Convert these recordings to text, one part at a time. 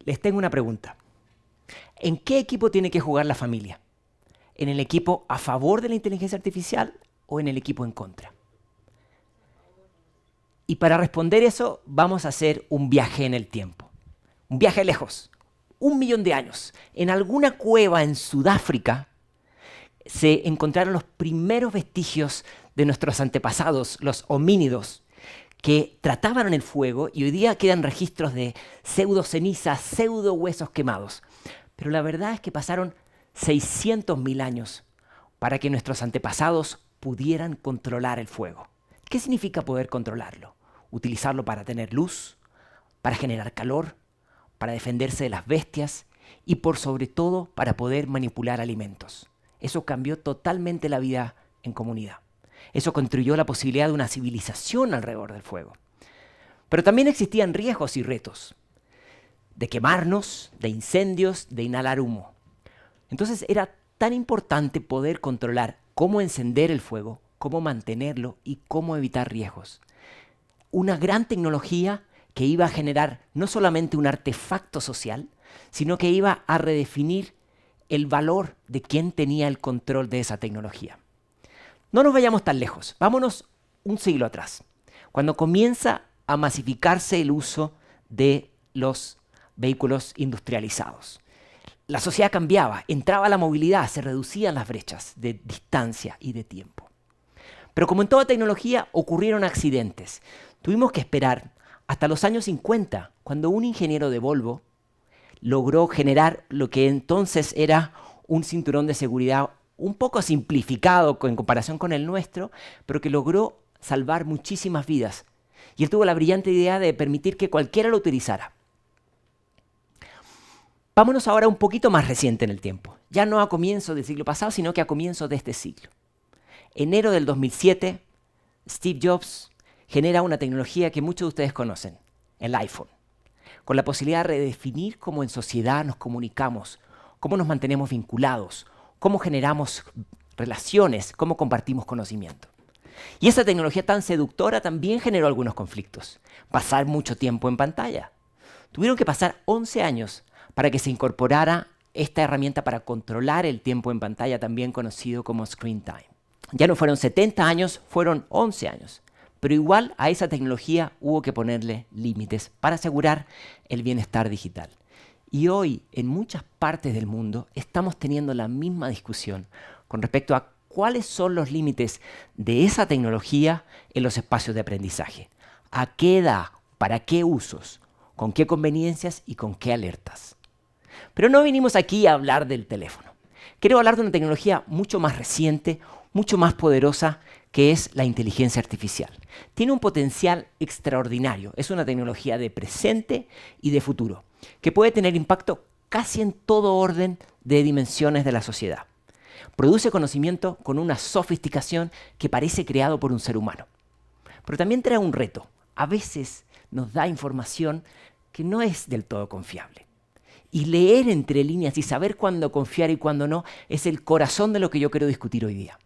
Les tengo una pregunta. ¿En qué equipo tiene que jugar la familia? ¿En el equipo a favor de la inteligencia artificial o en el equipo en contra? Y para responder eso, vamos a hacer un viaje en el tiempo. Un viaje lejos, 1.000.000 de años. En alguna cueva en Sudáfrica se encontraron los primeros vestigios de nuestros antepasados, los homínidos, que trataban el fuego y hoy día quedan registros de pseudo cenizas, pseudo huesos quemados. Pero la verdad es que pasaron 600.000 años para que nuestros antepasados pudieran controlar el fuego. ¿Qué significa poder controlarlo? Utilizarlo para tener luz, para generar calor, para defenderse de las bestias y por sobre todo para poder manipular alimentos. Eso cambió totalmente la vida en comunidad. Eso construyó la posibilidad de una civilización alrededor del fuego. Pero también existían riesgos y retos de quemarnos, de incendios, de inhalar humo. Entonces era tan importante poder controlar cómo encender el fuego, cómo mantenerlo y cómo evitar riesgos. Una gran tecnología que iba a generar no solamente un artefacto social, sino que iba a redefinir el valor de quien tenía el control de esa tecnología. No nos vayamos tan lejos, vámonos un siglo atrás, cuando comienza a masificarse el uso de los vehículos industrializados. La sociedad cambiaba, entraba la movilidad, se reducían las brechas de distancia y de tiempo. Pero como en toda tecnología, ocurrieron accidentes. Tuvimos que esperar hasta los años 50, cuando un ingeniero de Volvo logró generar lo que entonces era un cinturón de seguridad un poco simplificado en comparación con el nuestro, pero que logró salvar muchísimas vidas. Y él tuvo la brillante idea de permitir que cualquiera lo utilizara. Vámonos ahora un poquito más reciente en el tiempo. Ya no a comienzos del siglo pasado, sino que a comienzos de este siglo. Enero del 2007, Steve Jobs genera una tecnología que muchos de ustedes conocen, el iPhone, con la posibilidad de redefinir cómo en sociedad nos comunicamos, cómo nos mantenemos vinculados, cómo generamos relaciones, cómo compartimos conocimiento. Y esa tecnología tan seductora también generó algunos conflictos. Pasar mucho tiempo en pantalla. Tuvieron que pasar 11 años para que se incorporara esta herramienta para controlar el tiempo en pantalla, también conocido como screen time. Ya no fueron 70 años, fueron 11 años. Pero igual a esa tecnología hubo que ponerle límites para asegurar el bienestar digital. Y hoy, en muchas partes del mundo, estamos teniendo la misma discusión con respecto a cuáles son los límites de esa tecnología en los espacios de aprendizaje. ¿A qué edad? ¿Para qué usos? ¿Con qué conveniencias y con qué alertas? Pero no vinimos aquí a hablar del teléfono. Quiero hablar de una tecnología mucho más reciente, mucho más poderosa, que es la inteligencia artificial. Tiene un potencial extraordinario. Es una tecnología de presente y de futuro, que puede tener impacto casi en todo orden de dimensiones de la sociedad. Produce conocimiento con una sofisticación que parece creado por un ser humano. Pero también trae un reto. A veces nos da información que no es del todo confiable. Y leer entre líneas y saber cuándo confiar y cuándo no es el corazón de lo que yo quiero discutir hoy día.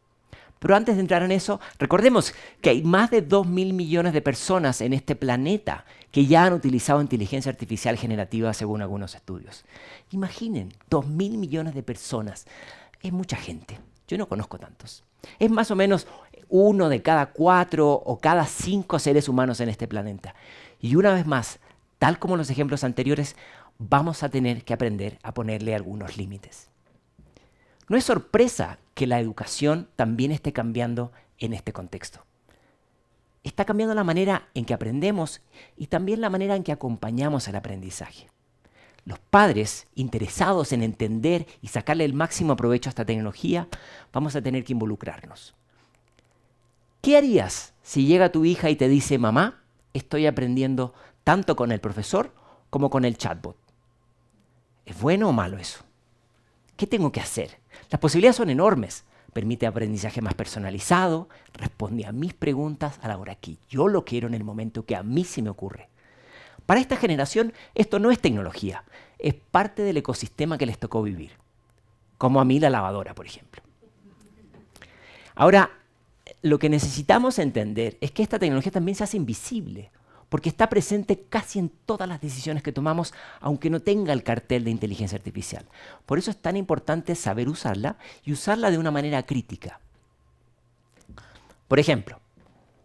Pero antes de entrar en eso, recordemos que hay más de 2.000 millones de personas en este planeta que ya han utilizado inteligencia artificial generativa según algunos estudios. Imaginen, 2.000 millones de personas. Es mucha gente. Yo no conozco tantos. Es más o menos 1 de cada 4 o cada 5 seres humanos en este planeta. Y una vez más, tal como los ejemplos anteriores, vamos a tener que aprender a ponerle algunos límites. No es sorpresa que la educación también esté cambiando en este contexto. Está cambiando la manera en que aprendemos y también la manera en que acompañamos el aprendizaje. Los padres, interesados en entender y sacarle el máximo provecho a esta tecnología, vamos a tener que involucrarnos. ¿Qué harías si llega tu hija y te dice, mamá, estoy aprendiendo tanto con el profesor como con el chatbot? ¿Es bueno o malo eso? ¿Qué tengo que hacer? Las posibilidades son enormes. Permite aprendizaje más personalizado, responde a mis preguntas a la hora que yo lo quiero en el momento que a mí se me ocurre. Para esta generación esto no es tecnología, es parte del ecosistema que les tocó vivir. Como a mí la lavadora, por ejemplo. Ahora, lo que necesitamos entender es que esta tecnología también se hace invisible. porque está presente casi en todas las decisiones que tomamos, aunque no tenga el cartel de inteligencia artificial. Por eso es tan importante saber usarla y usarla de una manera crítica. Por ejemplo,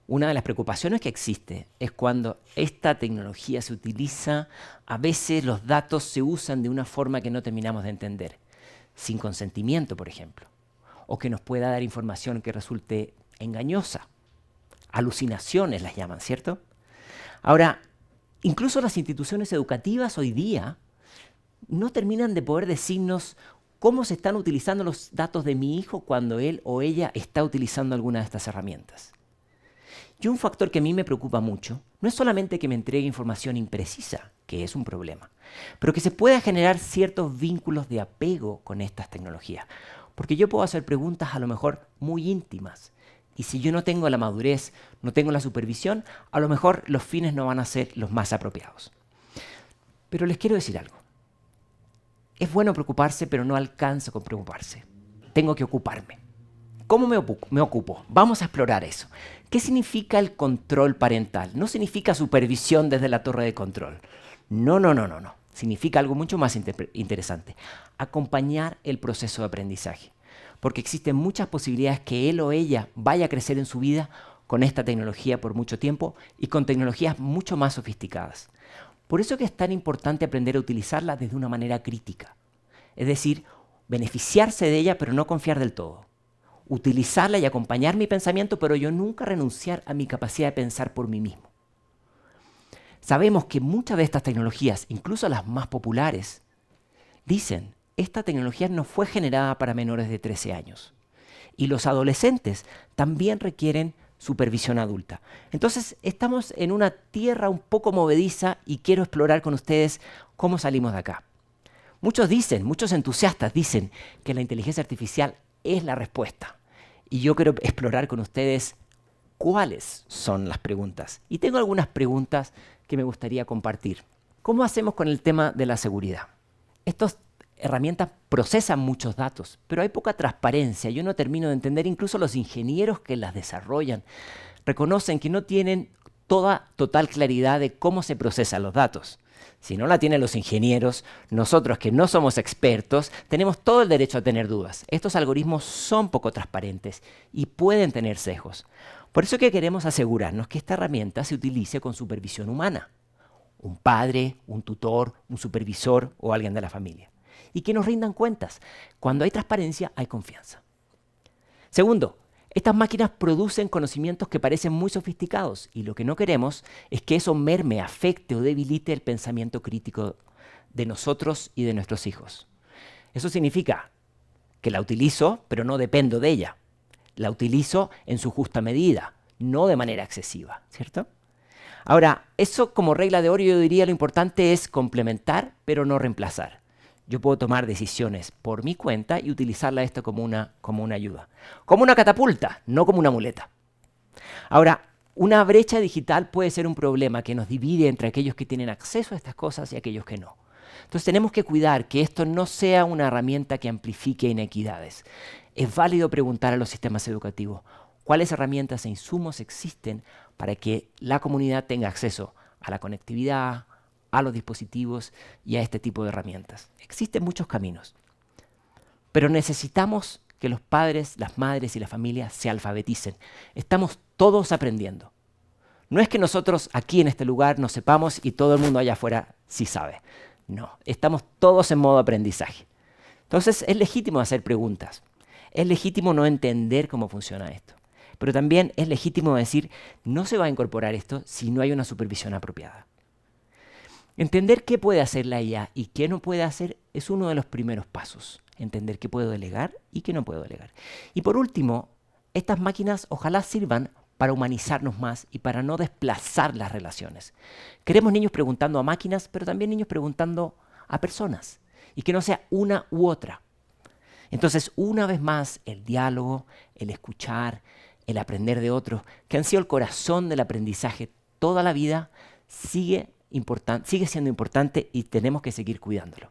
una de las preocupaciones que existe es cuando esta tecnología se utiliza, a veces los datos se usan de una forma que no terminamos de entender, sin consentimiento, por ejemplo, o que nos pueda dar información que resulte engañosa. Alucinaciones las llaman, ¿cierto? Ahora, incluso las instituciones educativas hoy día no terminan de poder decirnos cómo se están utilizando los datos de mi hijo cuando él o ella está utilizando alguna de estas herramientas. Y un factor que a mí me preocupa mucho no es solamente que me entregue información imprecisa, que es un problema, pero que se pueda generar ciertos vínculos de apego con estas tecnologías. Porque yo puedo hacer preguntas a lo mejor muy íntimas, y si yo no tengo la madurez, no tengo la supervisión, a lo mejor los fines no van a ser los más apropiados. Pero les quiero decir algo. Es bueno preocuparse, pero no alcanza con preocuparse. Tengo que ocuparme. ¿Cómo me ocupo? Vamos a explorar eso. ¿Qué significa el control parental? No significa supervisión desde la torre de control. No. Significa algo mucho más interesante. Acompañar el proceso de aprendizaje. Porque existen muchas posibilidades que él o ella vaya a crecer en su vida con esta tecnología por mucho tiempo y con tecnologías mucho más sofisticadas. Por eso que es tan importante aprender a utilizarla desde una manera crítica. Es decir, beneficiarse de ella pero no confiar del todo. Utilizarla y acompañar mi pensamiento, pero yo nunca renunciar a mi capacidad de pensar por mí mismo. Sabemos que muchas de estas tecnologías, incluso las más populares, dicen, esta tecnología no fue generada para menores de 13 años. Y los adolescentes también requieren supervisión adulta. Entonces, estamos en una tierra un poco movediza y quiero explorar con ustedes cómo salimos de acá. Muchos entusiastas dicen que la inteligencia artificial es la respuesta. Y yo quiero explorar con ustedes cuáles son las preguntas. Y tengo algunas preguntas que me gustaría compartir. ¿Cómo hacemos con el tema de la seguridad? Estas herramientas procesan muchos datos, pero hay poca transparencia. Yo no termino de entender, incluso los ingenieros que las desarrollan reconocen que no tienen total claridad de cómo se procesan los datos. Si no la tienen los ingenieros, nosotros que no somos expertos, tenemos todo el derecho a tener dudas. Estos algoritmos son poco transparentes y pueden tener sesgos. Por eso que queremos asegurarnos que esta herramienta se utilice con supervisión humana. Un padre, un tutor, un supervisor o alguien de la familia. Y que nos rindan cuentas. Cuando hay transparencia, hay confianza. Segundo, estas máquinas producen conocimientos que parecen muy sofisticados y lo que no queremos es que eso merme, afecte o debilite el pensamiento crítico de nosotros y de nuestros hijos. Eso significa que la utilizo, pero no dependo de ella. La utilizo en su justa medida, no de manera excesiva, ¿cierto? Ahora, eso como regla de oro yo diría lo importante es complementar, pero no reemplazar. Yo puedo tomar decisiones por mi cuenta y utilizarla esto como una ayuda. Como una catapulta, no como una muleta. Ahora, una brecha digital puede ser un problema que nos divide entre aquellos que tienen acceso a estas cosas y aquellos que no. Entonces tenemos que cuidar que esto no sea una herramienta que amplifique inequidades. Es válido preguntar a los sistemas educativos cuáles herramientas e insumos existen para que la comunidad tenga acceso a la conectividad, a los dispositivos y a este tipo de herramientas. Existen muchos caminos, pero necesitamos que los padres, las madres y la familia se alfabeticen. Estamos todos aprendiendo. No es que nosotros aquí en este lugar nos sepamos y todo el mundo allá afuera sí sabe. No, estamos todos en modo aprendizaje. Entonces es legítimo hacer preguntas. Es legítimo no entender cómo funciona esto. Pero también es legítimo decir, no se va a incorporar esto si no hay una supervisión apropiada. Entender qué puede hacer la IA y qué no puede hacer es uno de los primeros pasos. Entender qué puedo delegar y qué no puedo delegar. Y por último, estas máquinas ojalá sirvan para humanizarnos más y para no desplazar las relaciones. Queremos niños preguntando a máquinas, pero también niños preguntando a personas. Y que no sea una u otra. Entonces, una vez más, el diálogo, el escuchar, el aprender de otros, que han sido el corazón del aprendizaje toda la vida, sigue siendo importante y tenemos que seguir cuidándolo.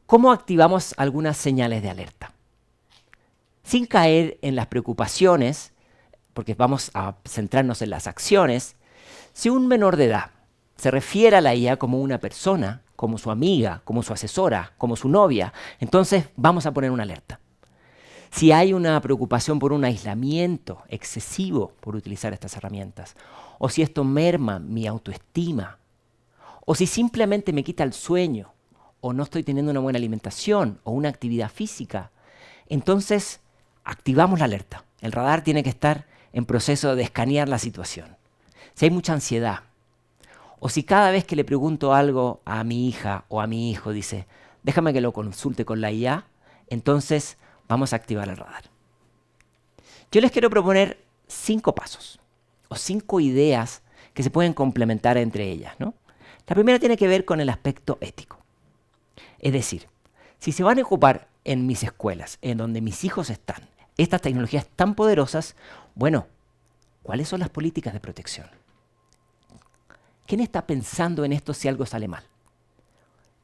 ¿Cómo activamos algunas señales de alerta? Sin caer en las preocupaciones, porque vamos a centrarnos en las acciones, Si un menor de edad se refiere a la IA como una persona, como su amiga, como su asesora, como su novia, entonces vamos a poner una alerta. Si hay una preocupación por un aislamiento excesivo por utilizar estas herramientas, o si esto merma mi autoestima, o si simplemente me quita el sueño, o no estoy teniendo una buena alimentación o una actividad física, entonces activamos la alerta. El radar tiene que estar en proceso de escanear la situación. Si hay mucha ansiedad, o si cada vez que le pregunto algo a mi hija o a mi hijo dice, déjame que lo consulte con la IA, entonces vamos a activar el radar. Yo les quiero proponer 5 pasos o 5 ideas que se pueden complementar entre ellas, ¿no? La primera tiene que ver con el aspecto ético. Es decir, si se van a ocupar en mis escuelas, en donde mis hijos están, estas tecnologías tan poderosas, bueno, ¿cuáles son las políticas de protección? ¿Quién está pensando en esto si algo sale mal?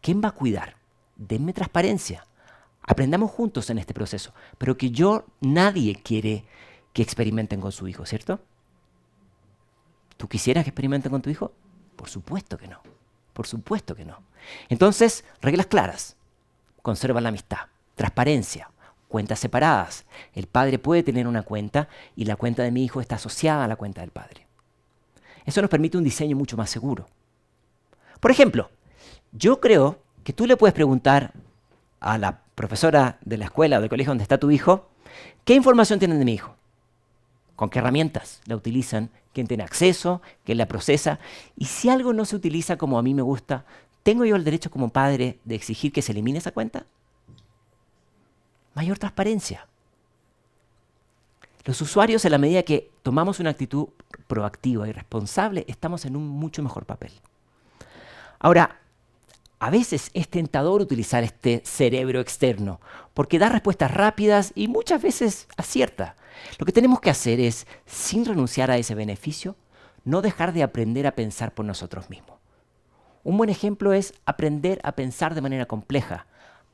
¿Quién va a cuidar? Denme transparencia. Aprendamos juntos en este proceso, pero que nadie quiere que experimenten con su hijo, ¿cierto? ¿Tú quisieras que experimenten con tu hijo? Por supuesto que no. Por supuesto que no. Entonces, reglas claras. Conserva la amistad. Transparencia. Cuentas separadas. El padre puede tener una cuenta y la cuenta de mi hijo está asociada a la cuenta del padre. Eso nos permite un diseño mucho más seguro. Por ejemplo, yo creo que tú le puedes preguntar a la profesora de la escuela o del colegio donde está tu hijo, ¿qué información tienen de mi hijo? ¿Con qué herramientas la utilizan? ¿Quién tiene acceso? ¿Quién la procesa? Y si algo no se utiliza como a mí me gusta, ¿tengo yo el derecho como padre de exigir que se elimine esa cuenta? Mayor transparencia. Los usuarios, en la medida que tomamos una actitud proactiva y responsable, estamos en un mucho mejor papel. Ahora, a veces es tentador utilizar este cerebro externo porque da respuestas rápidas y muchas veces acierta. Lo que tenemos que hacer es, sin renunciar a ese beneficio, no dejar de aprender a pensar por nosotros mismos. Un buen ejemplo es aprender a pensar de manera compleja,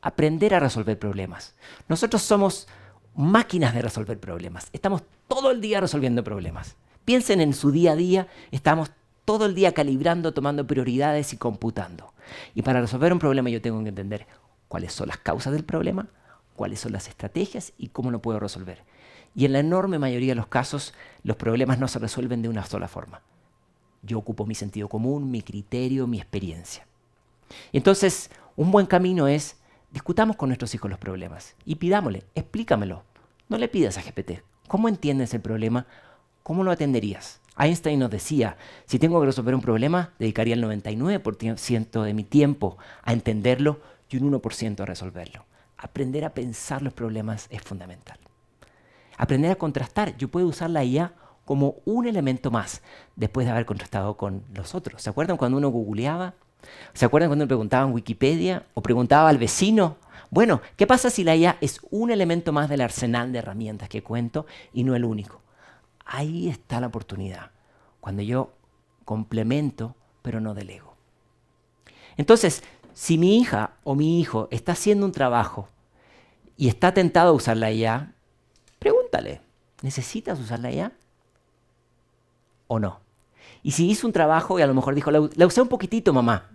aprender a resolver problemas. Nosotros somos máquinas de resolver problemas. Estamos todo el día resolviendo problemas. Piensen en su día a día, estamos todo el día calibrando, tomando prioridades y computando. Y para resolver un problema yo tengo que entender cuáles son las causas del problema, cuáles son las estrategias y cómo lo puedo resolver. Y en la enorme mayoría de los casos, los problemas no se resuelven de una sola forma. Yo ocupo mi sentido común, mi criterio, mi experiencia. Y entonces, un buen camino es, discutamos con nuestros hijos los problemas y pidámosle, explícamelo. No le pidas a GPT. ¿Cómo entiendes el problema? ¿Cómo lo atenderías? Einstein nos decía, si tengo que resolver un problema, dedicaría el 99% de mi tiempo a entenderlo y un 1% a resolverlo. Aprender a pensar los problemas es fundamental. Aprender a contrastar. Yo puedo usar la IA como un elemento más después de haber contrastado con los otros. ¿Se acuerdan cuando uno googleaba? ¿Se acuerdan cuando uno preguntaba en Wikipedia o preguntaba al vecino? Bueno, ¿qué pasa si la IA es un elemento más del arsenal de herramientas que cuento y no el único? Ahí está la oportunidad, cuando yo complemento, pero no delego. Entonces, si mi hija o mi hijo está haciendo un trabajo y está tentado a usar la IA, pregúntale, ¿necesitas usar la IA o no? Y si hizo un trabajo y a lo mejor dijo, la usé un poquitito, mamá,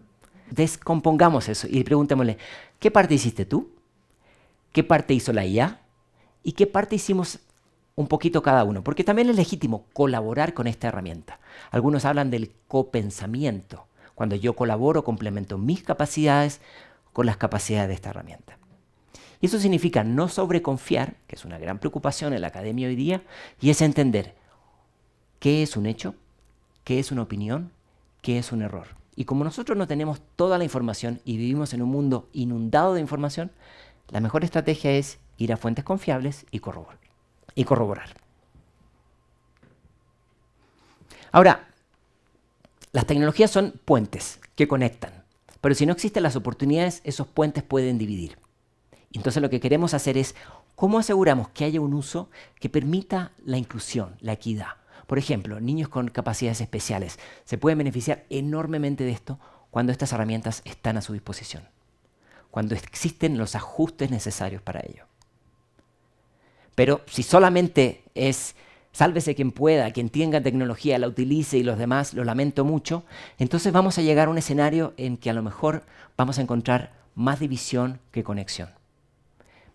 descompongamos eso y preguntémosle, ¿qué parte hiciste tú? ¿Qué parte hizo la IA? ¿Y qué parte hicimos un poquito cada uno? Porque también es legítimo colaborar con esta herramienta. Algunos hablan del copensamiento. Cuando yo colaboro, complemento mis capacidades con las capacidades de esta herramienta. Y eso significa no sobreconfiar, que es una gran preocupación en la academia hoy día, y es entender qué es un hecho, qué es una opinión, qué es un error. Y como nosotros no tenemos toda la información y vivimos en un mundo inundado de información, la mejor estrategia es ir a fuentes confiables y corroborar. Ahora, las tecnologías son puentes que conectan, pero si no existen las oportunidades, esos puentes pueden dividir. Entonces lo que queremos hacer es, ¿cómo aseguramos que haya un uso que permita la inclusión, la equidad? Por ejemplo, niños con capacidades especiales se pueden beneficiar enormemente de esto cuando estas herramientas están a su disposición, cuando existen los ajustes necesarios para ello. Pero si solamente es sálvese quien pueda, quien tenga tecnología la utilice y los demás lo lamento mucho, entonces vamos a llegar a un escenario en que a lo mejor vamos a encontrar más división que conexión.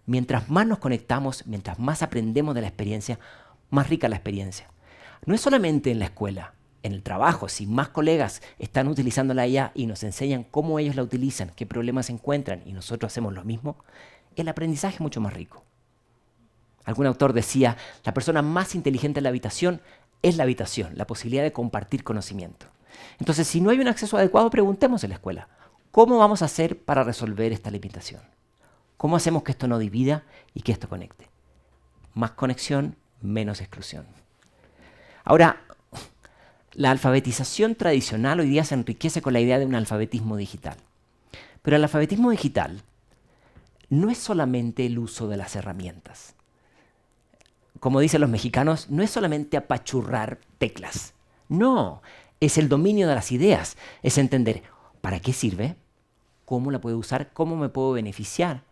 Mientras más nos conectamos, mientras más aprendemos de la experiencia, más rica la experiencia. No es solamente en la escuela, en el trabajo, si más colegas están utilizando la IA y nos enseñan cómo ellos la utilizan, qué problemas encuentran y nosotros hacemos lo mismo, el aprendizaje es mucho más rico. Algún autor decía, la persona más inteligente en la habitación es la habitación, la posibilidad de compartir conocimiento. Entonces, si no hay un acceso adecuado, preguntemos en la escuela, ¿cómo vamos a hacer para resolver esta limitación? ¿Cómo hacemos que esto no divida y que esto conecte? Más conexión, menos exclusión. Ahora, la alfabetización tradicional hoy día se enriquece con la idea de un alfabetismo digital. Pero el alfabetismo digital no es solamente el uso de las herramientas. Como dicen los mexicanos, no es solamente apachurrar teclas. No, es el dominio de las ideas. Es entender para qué sirve, cómo la puedo usar, cómo me puedo beneficiar,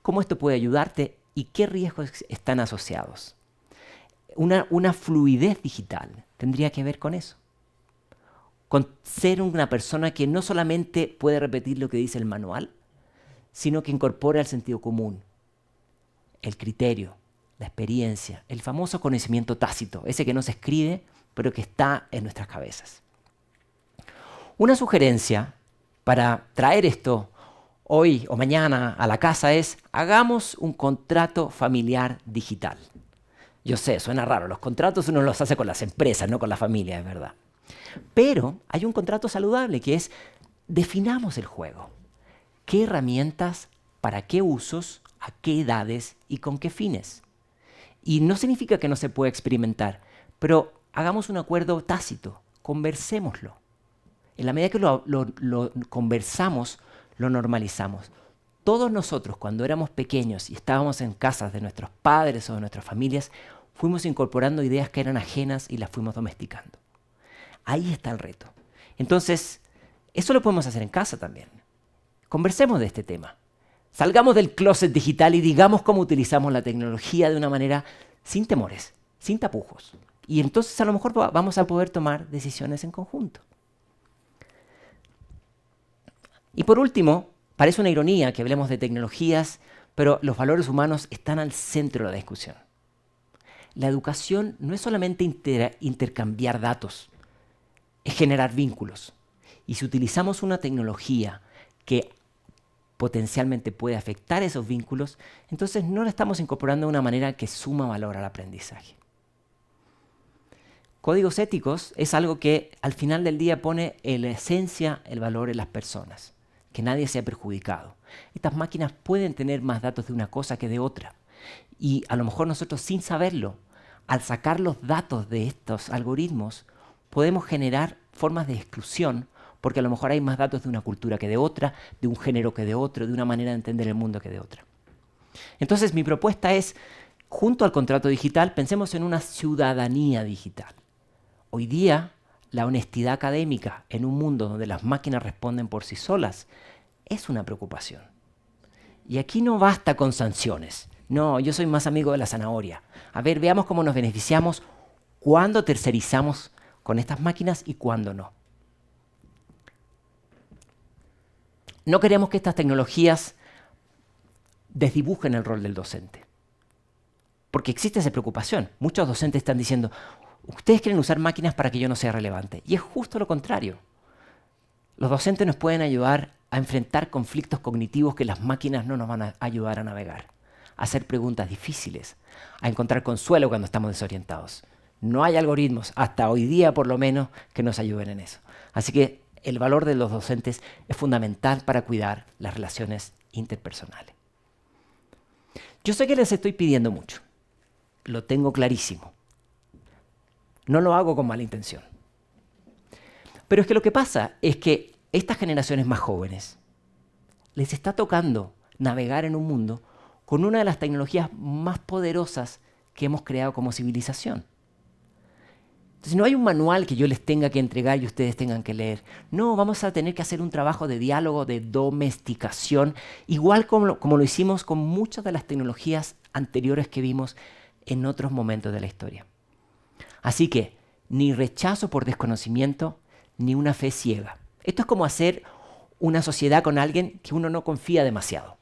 cómo esto puede ayudarte y qué riesgos están asociados. Una fluidez digital tendría que ver con eso. Con ser una persona que no solamente puede repetir lo que dice el manual, sino que incorpora el sentido común, el criterio, la experiencia, el famoso conocimiento tácito, ese que no se escribe, pero que está en nuestras cabezas. Una sugerencia para traer esto hoy o mañana a la casa es, hagamos un contrato familiar digital. Yo sé, suena raro, los contratos uno los hace con las empresas, no con la familia, es verdad. Pero hay un contrato saludable que es, definamos el juego. ¿Qué herramientas, para qué usos, a qué edades y con qué fines? Y no significa que no se pueda experimentar, pero hagamos un acuerdo tácito, conversémoslo. En la medida que lo conversamos, lo normalizamos. Todos nosotros, cuando éramos pequeños y estábamos en casas de nuestros padres o de nuestras familias, fuimos incorporando ideas que eran ajenas y las fuimos domesticando. Ahí está el reto. Entonces, eso lo podemos hacer en casa también. Conversemos de este tema. Salgamos del closet digital y digamos cómo utilizamos la tecnología de una manera sin temores, sin tapujos. Y entonces a lo mejor vamos a poder tomar decisiones en conjunto. Y por último, parece una ironía que hablemos de tecnologías, pero los valores humanos están al centro de la discusión. La educación no es solamente intercambiar datos, es generar vínculos. Y si utilizamos una tecnología que potencialmente puede afectar esos vínculos, entonces no la estamos incorporando de una manera que suma valor al aprendizaje. Códigos éticos es algo que al final del día pone en la esencia el valor en las personas, que nadie sea perjudicado. Estas máquinas pueden tener más datos de una cosa que de otra. Y a lo mejor nosotros sin saberlo, al sacar los datos de estos algoritmos, podemos generar formas de exclusión, porque a lo mejor hay más datos de una cultura que de otra, de un género que de otro, de una manera de entender el mundo que de otra. Entonces mi propuesta es, junto al contrato digital, pensemos en una ciudadanía digital. Hoy día, la honestidad académica en un mundo donde las máquinas responden por sí solas es una preocupación. Y aquí no basta con sanciones. No, yo soy más amigo de la zanahoria. A ver, veamos cómo nos beneficiamos, cuándo tercerizamos con estas máquinas y cuándo no. No queremos que estas tecnologías desdibujen el rol del docente. Porque existe esa preocupación. Muchos docentes están diciendo, ustedes quieren usar máquinas para que yo no sea relevante. Y es justo lo contrario. Los docentes nos pueden ayudar a enfrentar conflictos cognitivos que las máquinas no nos van a ayudar a navegar. A hacer preguntas difíciles, a encontrar consuelo cuando estamos desorientados. No hay algoritmos, hasta hoy día por lo menos, que nos ayuden en eso. Así que el valor de los docentes es fundamental para cuidar las relaciones interpersonales. Yo sé que les estoy pidiendo mucho. Lo tengo clarísimo. No lo hago con mala intención. Pero es que lo que pasa es que estas generaciones más jóvenes les está tocando navegar en un mundo con una de las tecnologías más poderosas que hemos creado como civilización. Entonces no hay un manual que yo les tenga que entregar y ustedes tengan que leer. No, vamos a tener que hacer un trabajo de diálogo, de domesticación, igual como lo hicimos con muchas de las tecnologías anteriores que vimos en otros momentos de la historia. Así que ni rechazo por desconocimiento, ni una fe ciega. Esto es como hacer una sociedad con alguien que uno no confía demasiado.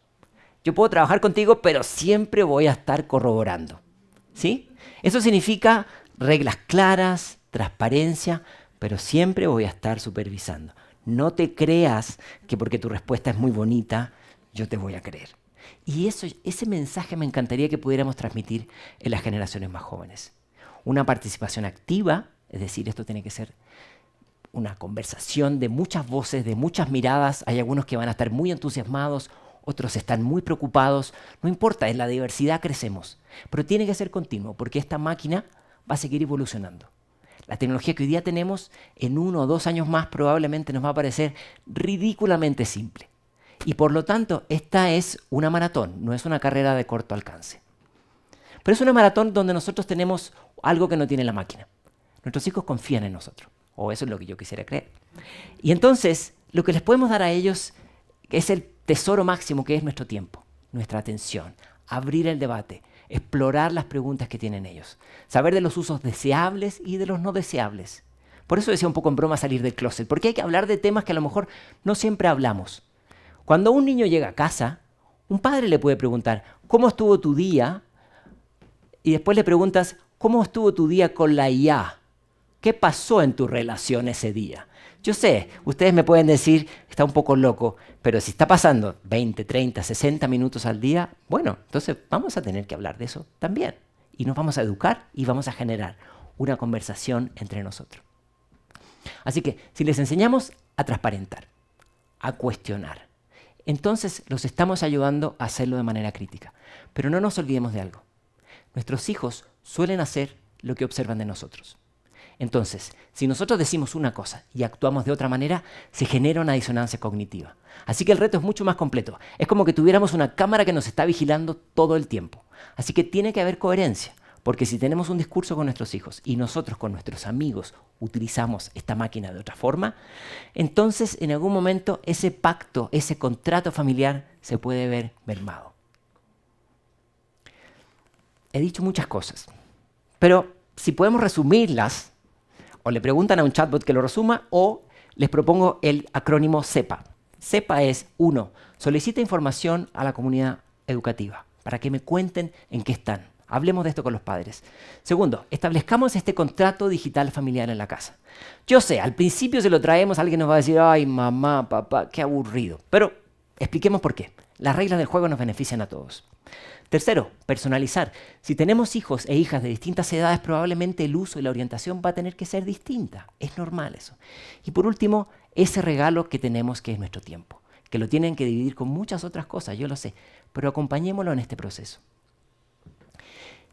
Yo puedo trabajar contigo, pero siempre voy a estar corroborando. ¿Sí? Eso significa reglas claras, transparencia, pero siempre voy a estar supervisando. No te creas que porque tu respuesta es muy bonita, yo te voy a creer. Y ese mensaje me encantaría que pudiéramos transmitir en las generaciones más jóvenes. Una participación activa, es decir, esto tiene que ser una conversación de muchas voces, de muchas miradas. Hay algunos que van a estar muy entusiasmados, otros están muy preocupados. No importa, en la diversidad crecemos. Pero tiene que ser continuo, porque esta máquina va a seguir evolucionando. La tecnología que hoy día tenemos, en 1 o 2 años más probablemente nos va a parecer ridículamente simple. Y por lo tanto, esta es una maratón, no es una carrera de corto alcance. Pero es una maratón donde nosotros tenemos algo que no tiene la máquina. Nuestros hijos confían en nosotros, o eso es lo que yo quisiera creer. Y entonces, lo que les podemos dar a ellos es el tesoro máximo, que es nuestro tiempo, nuestra atención, abrir el debate, explorar las preguntas que tienen ellos, saber de los usos deseables y de los no deseables. Por eso decía un poco en broma salir del closet, porque hay que hablar de temas que a lo mejor no siempre hablamos. Cuando un niño llega a casa, un padre le puede preguntar, ¿cómo estuvo tu día? Y después le preguntas, ¿cómo estuvo tu día con la IA? ¿Qué pasó en tu relación ese día? Yo sé, ustedes me pueden decir, está un poco loco, pero si está pasando 20, 30, 60 minutos al día, bueno, entonces vamos a tener que hablar de eso también. Y nos vamos a educar y vamos a generar una conversación entre nosotros. Así que si les enseñamos a transparentar, a cuestionar, entonces los estamos ayudando a hacerlo de manera crítica. Pero no nos olvidemos de algo. Nuestros hijos suelen hacer lo que observan de nosotros. Entonces, si nosotros decimos una cosa y actuamos de otra manera, se genera una disonancia cognitiva. Así que el reto es mucho más completo. Es como que tuviéramos una cámara que nos está vigilando todo el tiempo. Así que tiene que haber coherencia, porque si tenemos un discurso con nuestros hijos y nosotros con nuestros amigos utilizamos esta máquina de otra forma, entonces en algún momento ese pacto, ese contrato familiar se puede ver mermado. He dicho muchas cosas, pero si podemos resumirlas, o le preguntan a un chatbot que lo resuma, o les propongo el acrónimo SEPA. SEPA es 1. Solicita información a la comunidad educativa para que me cuenten en qué están. Hablemos de esto con los padres. Segundo, establezcamos este contrato digital familiar en la casa. Yo sé, al principio se lo traemos, alguien nos va a decir, ay, mamá, papá, qué aburrido. Pero expliquemos por qué. Las reglas del juego nos benefician a todos. Tercero, personalizar. Si tenemos hijos e hijas de distintas edades, probablemente el uso y la orientación va a tener que ser distinta. Es normal eso. Y por último, ese regalo que tenemos, que es nuestro tiempo, que lo tienen que dividir con muchas otras cosas, yo lo sé, pero acompañémoslo en este proceso.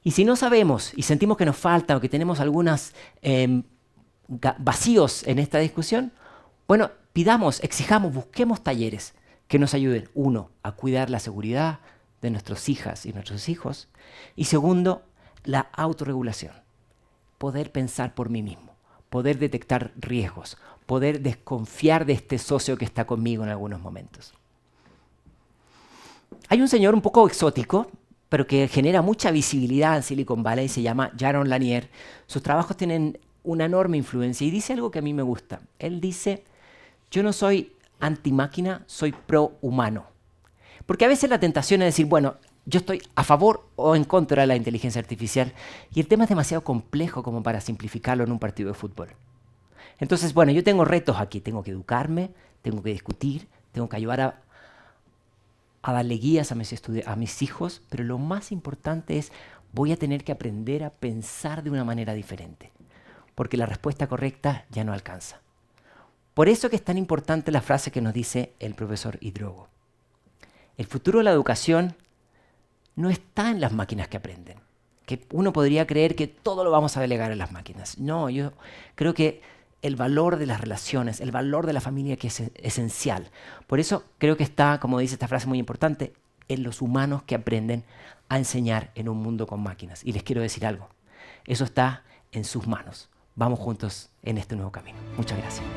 Y si no sabemos y sentimos que nos falta o que tenemos algunos vacíos en esta discusión, bueno, pidamos, exijamos, busquemos talleres que nos ayuden, 1, a cuidar la seguridad de nuestras hijas y nuestros hijos, y segundo, la autorregulación, poder pensar por mí mismo, poder detectar riesgos, poder desconfiar de este socio que está conmigo en algunos momentos. Hay un señor un poco exótico, pero que genera mucha visibilidad en Silicon Valley, se llama Jaron Lanier. Sus trabajos tienen una enorme influencia y dice algo que a mí me gusta. Él dice, yo no soy anti-máquina, soy pro-humano. Porque a veces la tentación es decir, bueno, yo estoy a favor o en contra de la inteligencia artificial y el tema es demasiado complejo como para simplificarlo en un partido de fútbol. Entonces, bueno, yo tengo retos aquí, tengo que educarme, tengo que discutir, tengo que ayudar a darle guías a mis hijos, pero lo más importante es, voy a tener que aprender a pensar de una manera diferente, porque la respuesta correcta ya no alcanza. Por eso que es tan importante la frase que nos dice el profesor Hidrogo. El futuro de la educación no está en las máquinas que aprenden, que uno podría creer que todo lo vamos a delegar en las máquinas. No, yo creo que el valor de las relaciones, el valor de la familia que es esencial. Por eso creo que está, como dice esta frase muy importante, en los humanos que aprenden a enseñar en un mundo con máquinas. Y les quiero decir algo, eso está en sus manos. Vamos juntos en este nuevo camino. Muchas gracias.